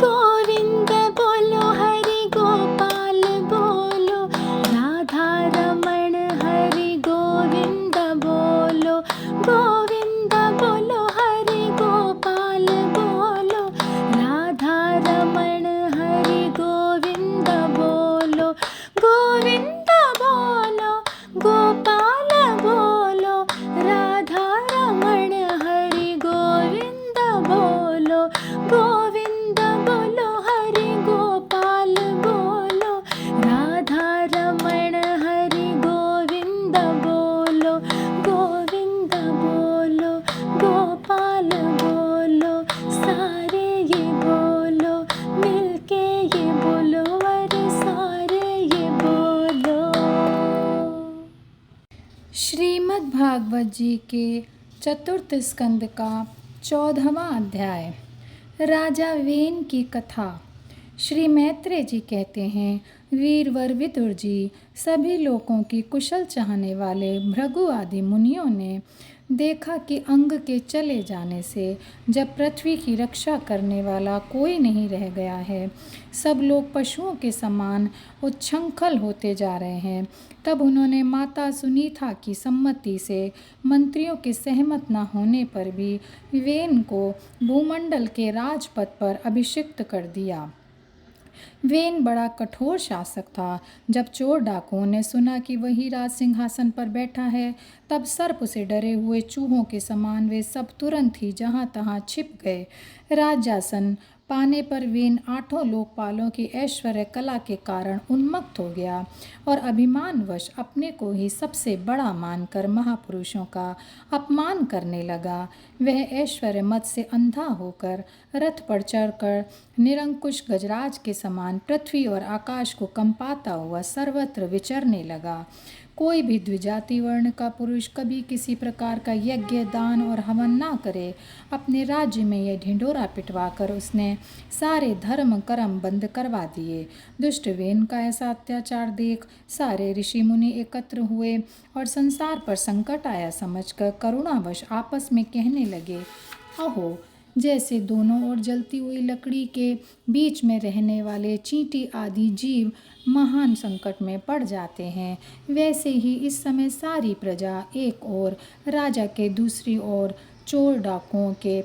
गोविंद बोलो हरि गोपाल बोलो, राधा रमण हरि गोविंद बोलो। गोविंद बोलो हरि गोपाल बोलो, राधा रमण हरि गोविंद बोलो। गोविंद बोलो गोपाल बोलो, राधा रमण हरि गोविंद बोलो। गोविंद बोलो हरि गोपाल बोलो, राधा रमण हरि गोविंद बोलो। गोविंद बोलो गोपाल बोलो, सारे ये बोलो, मिलके ये बोलो, अरे सारे ये बोलो। श्रीमद् भागवत जी के चतुर्थ स्कंद का 14वां अध्याय, राजा वेन की कथा। श्री मैत्रेय जी कहते हैं, वीरवर विदुर जी, सभी लोगों की कुशल चाहने वाले भृगु आदि मुनियों ने देखा कि अंग के चले जाने से जब पृथ्वी की रक्षा करने वाला कोई नहीं रह गया है, सब लोग पशुओं के समान उच्छृंखल होते जा रहे हैं, तब उन्होंने माता सुनीता की सम्मति से मंत्रियों के सहमत न होने पर भी वेन को भूमंडल के राजपद पर अभिषिक्त कर दिया। वेन बड़ा कठोर शासक था। जब चोर डाकुओं ने सुना कि वही राज सिंहासन पर बैठा है, तब सर्प से डरे हुए चूहों के समान वे सब तुरंत ही जहाँ तहाँ छिप गए। राज्यासन पाने पर वेन 8 लोकपालों की ऐश्वर्य कला के कारण उन्मत्त हो गया और अभिमानवश अपने को ही सबसे बड़ा मानकर महापुरुषों का अपमान करने लगा। वह ऐश्वर्य मद से अंधा होकर रथ पर चढ़कर निरंकुश गजराज के समान पृथ्वी और आकाश को कंपाता हुआ सर्वत्र विचरने लगा। कोई भी द्विजाति वर्ण का पुरुष कभी किसी प्रकार का यज्ञ, दान और हवन ना करे। अपने राज्य में यह ढिंढोरा पिटवाकर उसने सारे धर्म कर्म बंद करवा दिए। दुष्ट वेन का ऐसा अत्याचार देख सारे ऋषि मुनि एकत्र हुए और संसार पर संकट आया समझकर करुणावश आपस में कहने लगे, अहो, जैसे दोनों ओर जलती हुई लकड़ी के बीच में रहने वाले चींटी आदि जीव महान संकट में पड़ जाते हैं, वैसे ही इस समय सारी प्रजा एक ओर, राजा के दूसरी ओर चोर डाकुओं के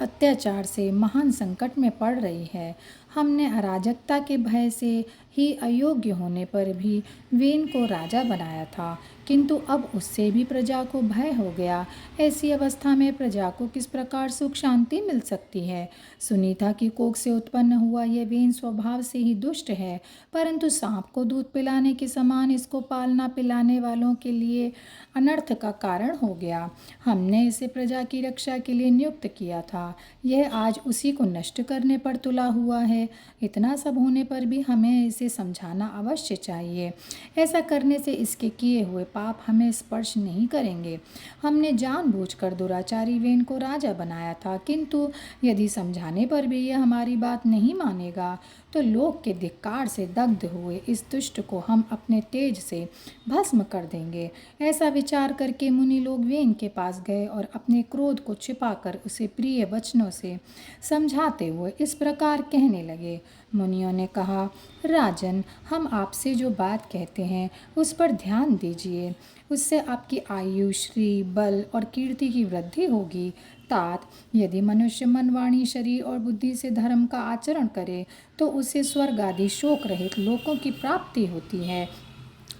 अत्याचार से महान संकट में पड़ रही है। हमने अराजकता के भय से ही अयोग्य होने पर भी वेन को राजा बनाया था, किंतु अब उससे भी प्रजा को भय हो गया। ऐसी अवस्था में प्रजा को किस प्रकार सुख शांति मिल सकती है। सुनीता की कोख से उत्पन्न हुआ यह वेन स्वभाव से ही दुष्ट है, परंतु सांप को दूध पिलाने के समान इसको पालना पिलाने वालों के लिए अनर्थ का कारण हो गया। हमने इसे प्रजा की रक्षा के लिए नियुक्त किया था, यह आज उसी को नष्ट करने पर तुला हुआ है। इतना सब होने पर भी हमें इसे समझाना अवश्य चाहिए। ऐसा करने से इसके किए हुए पाप हमें स्पर्श नहीं करेंगे। हमने जानबूझकर दुराचारी वेन को राजा बनाया था, किंतु यदि समझाने पर भी यह हमारी बात नहीं मानेगा तो लोक के धिक्कार से दग्ध हुए इस दुष्ट को हम अपने तेज से भस्म कर देंगे। ऐसा विचार करके मुनि लोग वेन के पास गए और अपने क्रोध को छिपाकर उसे प्रिय वचनों से समझाते हुए इस प्रकार कहने लगे। मुनियों ने कहा, राजन, हम आपसे जो बात कहते हैं उस पर ध्यान दीजिए, उससे आपकी आयु, श्री, बल और कीर्ति की वृद्धि होगी। तात, यदि मनुष्य मन, वाणी, शरीर और बुद्धि से धर्म का आचरण करे तो उसे स्वर्ग आदि शोक रहित लोकों की प्राप्ति होती है।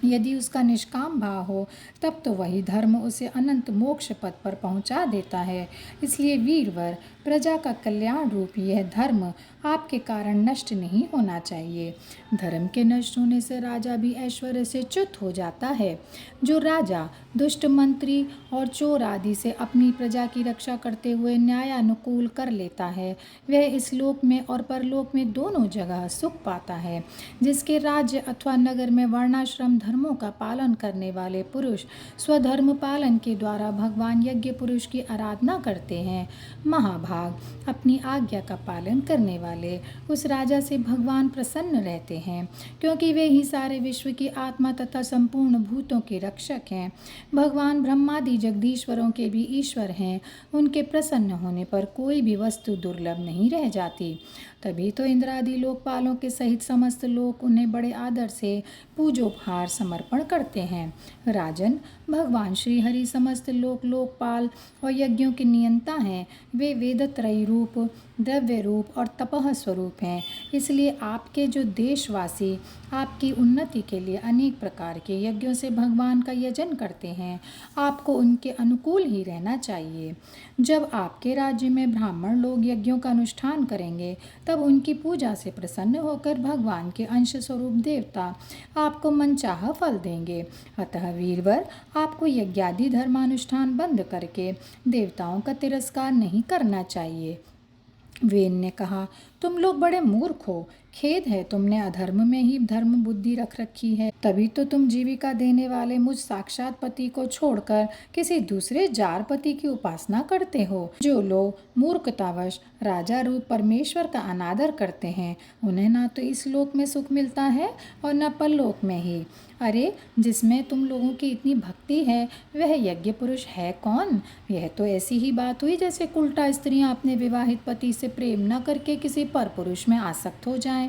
यदि उसका निष्काम भाव हो तब तो वही धर्म उसे अनंत मोक्ष पद पर पहुंचा देता है। इसलिए वीरवर, प्रजा का कल्याण रूप यह धर्म आपके कारण नष्ट नहीं होना चाहिए। धर्म के नष्ट होने से राजा भी ऐश्वर्य से च्युत हो जाता है। जो राजा दुष्ट मंत्री और चोर आदि से अपनी प्रजा की रक्षा करते हुए न्यायानुकूल कर लेता है, वह इस लोक में और परलोक में दोनों जगह सुख पाता है। जिसके राज्य अथवा नगर में वर्णाश्रम धर्मों का पालन करने वाले पुरुष स्वधर्म पालन के द्वारा भगवान यज्ञ पुरुष की आराधना करते हैं, महाभाग, अपनी आज्ञा का पालन करने वाले वाले उस राजा से भगवान प्रसन्न रहते हैं, क्योंकि वे ही सारे विश्व की आत्मा तथा संपूर्ण भूतों के रक्षक हैं। भगवान ब्रह्मादि जगदीश्वरों के भी ईश्वर हैं। उनके प्रसन्न होने पर कोई भी वस्तु दुर्लभ नहीं रह जाती। तभी तो इंद्रादि लोकपालों के सहित समस्त लोग उन्हें बड़े आदर से पूजोपहार समर्पण करते हैं। राजन, भगवान श्री हरि समस्त लोकपाल और यज्ञों के नियंता हैं। वे वेदत्रयी रूप, द्रव्य रूप और तपह स्वरूप हैं। इसलिए आपके जो देशवासी आपकी उन्नति के लिए अनेक प्रकार के यज्ञों से भगवान का यजन करते हैं, आपको उनके अनुकूल ही रहना चाहिए। जब आपके राज्य में ब्राह्मण लोग यज्ञों का अनुष्ठान करेंगे, तब उनकी पूजा से प्रसन्न होकर भगवान के अंश स्वरूप देवता आपको मनचाहा फल देंगे। अतः वीरवर, आपको यज्ञादि धर्मानुष्ठान बंद करके देवताओं का तिरस्कार नहीं करना चाहिए। वेन ने कहा, तुम लोग बड़े मूर्ख हो। खेद है, तुमने अधर्म में ही धर्म बुद्धि रख रखी है। तभी तो तुम जीविका देने वाले मुझ साक्षात पति को छोड़कर किसी दूसरे जार पति की उपासना करते हो। जो लोग मूर्खतावश राजा रूप परमेश्वर का अनादर करते हैं, उन्हें ना तो इस लोक में सुख मिलता है और न परलोक में ही। अरे, जिसमें तुम लोगों की इतनी भक्ति है, वह यज्ञ पुरुष है कौन? यह तो ऐसी ही बात हुई जैसे उल्टा स्त्रियां अपने विवाहित पति से प्रेम न करके किसी पर पुरुष में आसक्त हो जाएं।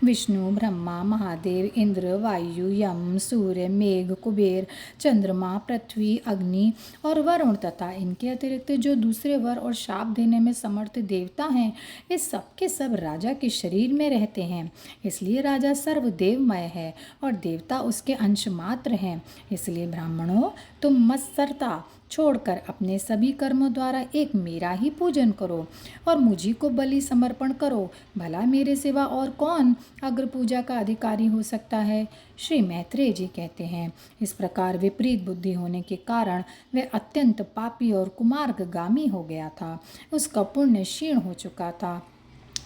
विष्णु, ब्रह्मा, महादेव, इंद्र, वायु, यम, सूर्य, मेघ, कुबेर, चंद्रमा, पृथ्वी, अग्नि और वरुण तथा इनके अतिरिक्त जो दूसरे वर और शाप देने में समर्थ देवता हैं, इस सब के सब राजा के शरीर में रहते हैं। इसलिए राजा सर्वदेवमय है और देवता उसके अंश मात्र हैं। इसलिए ब्राह्मणों, तुम मत्सरता छोड़कर अपने सभी कर्मों द्वारा एक मेरा ही पूजन करो और मुझी को बलि समर्पण करो। भला मेरे सिवा और कौन अग्र पूजा का अधिकारी हो सकता है? श्री मैत्रेय जी कहते हैं, इस प्रकार विपरीत बुद्धि होने के कारण वह अत्यंत पापी और कुमार्गगामी हो गया था। उसका पुण्य क्षीण हो चुका था।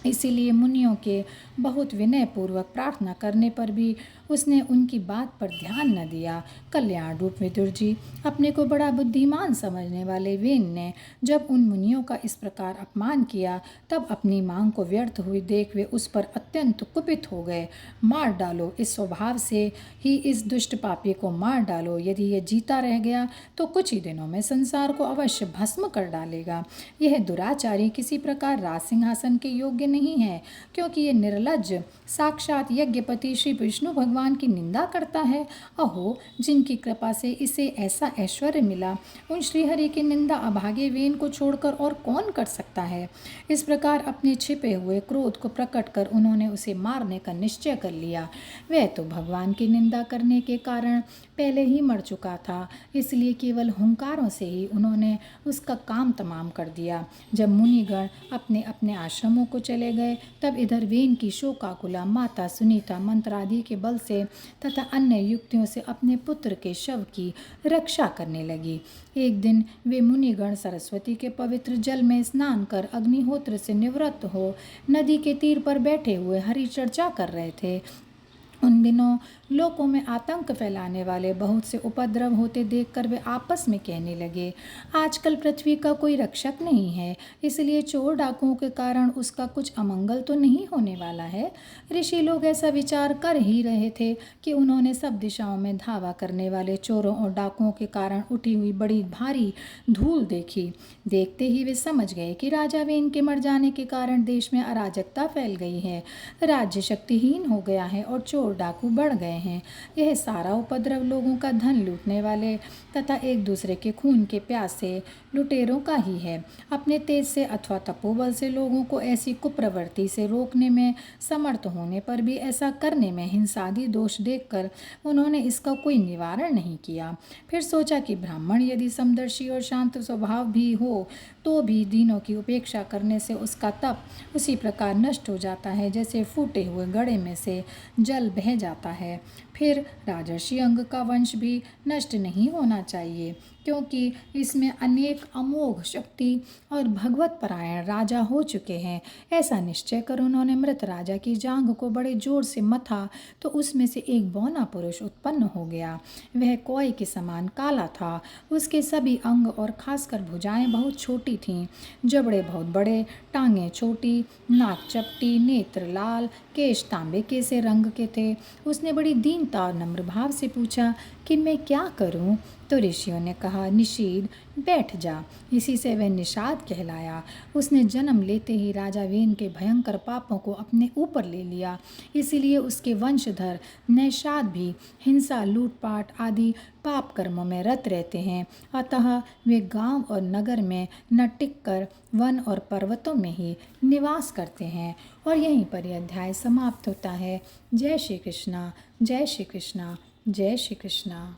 इसीलिए मुनियों के बहुत विनयपूर्वक प्रार्थना करने पर भी उसने उनकी बात पर ध्यान न दिया। कल्याण रूप विदुर जी, अपने को बड़ा बुद्धिमान समझने वाले वेन ने जब उन मुनियों का इस प्रकार अपमान किया, तब अपनी मांग को व्यर्थ हुई देख वे उस पर अत्यंत कुपित हो गए। मार डालो, इस स्वभाव से ही इस दुष्ट पापी को मार डालो। यदि यह जीता रह गया तो कुछ ही दिनों में संसार को अवश्य भस्म कर डालेगा। यह दुराचारी किसी प्रकार राज सिंहासन के योग्य नहीं है, क्योंकि ये निर्लज्ज साक्षात यज्ञपति श्री विष्णु भगवान की निंदा करता है। अहो, जिनकी कृपा से इसे ऐसा ऐश्वर्य मिला, उन श्रीहरि की निंदा अभागे वेन को छोड़कर और कौन कर सकता है? इस प्रकार अपने छिपे हुए क्रोध को प्रकट कर उन्होंने उसे मारने का निश्चय कर लिया। वह तो भगवान की निंदा करने के कारण पहले ही मर चुका था, इसलिए केवल हुंकारों से ही उन्होंने उसका काम तमाम कर दिया। जब मुनिगण अपने अपने आश्रमों को चले गए, तब इधर वेन की शोकाकुला माता सुनीता मंत्रादि के बल से तथा अन्य युक्तियों से अपने पुत्र के शव की रक्षा करने लगी। एक दिन वे मुनिगण सरस्वती के पवित्र जल में स्नान कर अग्निहोत्र से निवृत्त हो नदी के तीर पर बैठे हुए हरि चर्चा कर रहे थे। उन दिनों लोकों में आतंक फैलाने वाले बहुत से उपद्रव होते देखकर वे आपस में कहने लगे, आजकल पृथ्वी का कोई रक्षक नहीं है, इसलिए चोर डाकुओं के कारण उसका कुछ अमंगल तो नहीं होने वाला है। ऋषि लोग ऐसा विचार कर ही रहे थे कि उन्होंने सब दिशाओं में धावा करने वाले चोरों और डाकुओं के कारण उठी हुई बड़ी भारी धूल देखी। देखते ही वे समझ गए कि राजा वेन के मर जाने के कारण देश में अराजकता फैल गई है, राज्य शक्तिहीन हो गया है और चोर डाकू बढ़ गए हैं। यह सारा उपद्रव लोगों का धन लूटने वाले तथा एक दूसरे के खून के प्यासे लुटेरों का ही है। अपने तेज से अथवा तपोबल से लोगों को ऐसी कुप्रवृत्ति से रोकने में समर्थ होने पर भी ऐसा करने में हिंसादि दोष देखकर उन्होंने इसका कोई निवारण नहीं किया। फिर सोचा कि ब्राह्मण यदि समदर्शी और शांत स्वभाव भी हो तो भी दीनों की उपेक्षा करने से उसका तप उसी प्रकार नष्ट हो जाता है जैसे फूटे हुए घड़े में से जल बह जाता है। फिर राजर्षि अंग का वंश भी नष्ट नहीं होना चाहिए, क्योंकि इसमें अनेक अमोघ शक्ति और भगवत परायण राजा हो चुके हैं। ऐसा निश्चय कर उन्होंने मृत राजा की जांघ को बड़े जोर से मथा, तो उसमें से एक बौना पुरुष उत्पन्न हो गया। वह कोय के समान काला था। उसके सभी अंग और खासकर भुजाएं बहुत छोटी थीं, जबड़े बहुत बड़े, टांगें छोटी, नाक चपटी, नेत्र लाल, केश तांबे के से रंग के थे। उसने बड़ी दीनता और नम्र भाव से पूछा कि मैं क्या करूं? तो ऋषियों ने कहा, निषीद, बैठ जा। इसी से वह निषाद कहलाया। उसने जन्म लेते ही राजा वेन के भयंकर पापों को अपने ऊपर ले लिया, इसीलिए उसके वंशधर नैषाद भी हिंसा, लूटपाट आदि पाप कर्मों में रत रहते हैं। अतः वे गांव और नगर में न टिककर वन और पर्वतों में ही निवास करते हैं। और यहीं पर यह अध्याय समाप्त होता है। जय श्री कृष्णा, जय श्री कृष्णा, जय श्री कृष्णा।